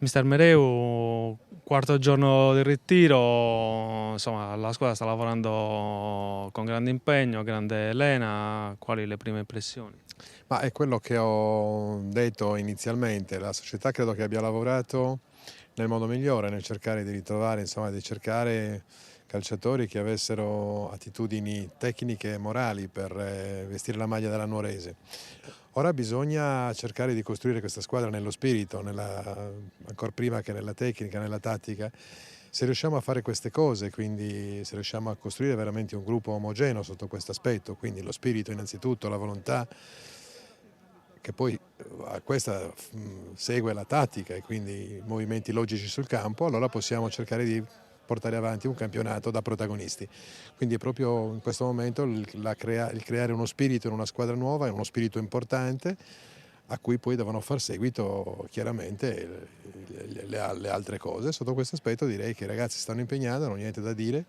Mister Mereu, quarto giorno di ritiro, insomma la squadra sta lavorando con grande impegno, grande lena, quali le prime impressioni? Ma è quello che ho detto inizialmente, la società credo che abbia lavorato nel modo migliore, nel cercare di ritrovare, insomma, di cercare calciatori che avessero attitudini tecniche e morali per vestire la maglia della Nuorese. Ora bisogna cercare di costruire questa squadra nello spirito, ancora prima che nella tecnica, nella tattica. Se riusciamo a fare queste cose, quindi se riusciamo a costruire veramente un gruppo omogeneo sotto questo aspetto, quindi lo spirito innanzitutto, la volontà, che poi a questa segue la tattica e quindi i movimenti logici sul campo, allora possiamo cercare di portare avanti un campionato da protagonisti. Quindi è proprio in questo momento il creare uno spirito in una squadra nuova, è uno spirito importante a cui poi devono far seguito chiaramente le altre cose. Sotto questo aspetto direi che i ragazzi stanno impegnando, non ho niente da dire,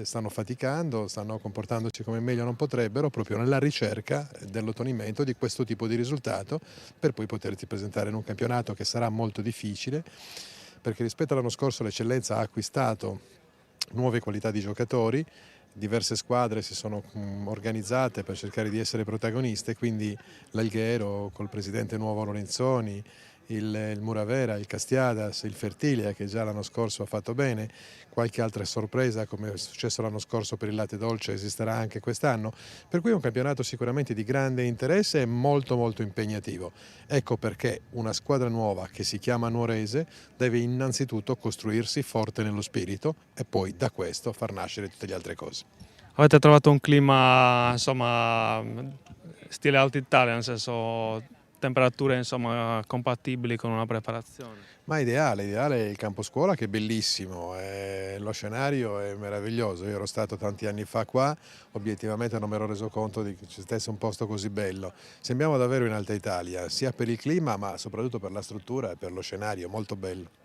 stanno faticando, stanno comportandosi come meglio non potrebbero proprio nella ricerca dell'ottenimento di questo tipo di risultato per poi poterti presentare in un campionato che sarà molto difficile perché rispetto all'anno scorso l'Eccellenza ha acquistato nuove qualità di giocatori, diverse squadre si sono organizzate per cercare di essere protagoniste, quindi l'Alghero col presidente nuovo Lorenzoni, il Muravera, il Castiadas, il Fertilia che già l'anno scorso ha fatto bene, qualche altra sorpresa come è successo l'anno scorso per il latte dolce esisterà anche quest'anno, per cui è un campionato sicuramente di grande interesse e molto molto impegnativo. Ecco perché una squadra nuova che si chiama Nuorese deve innanzitutto costruirsi forte nello spirito e poi da questo far nascere tutte le altre cose. Avete trovato un clima, insomma, stile Alta Italia, nel senso temperature, insomma, compatibili con una preparazione? Ma ideale è il campo scuola che è bellissimo, lo scenario è meraviglioso, io ero stato tanti anni fa qua, obiettivamente non mi ero reso conto di che ci stesse un posto così bello. Sembriamo davvero in Alta Italia, sia per il clima ma soprattutto per la struttura e per lo scenario, molto bello.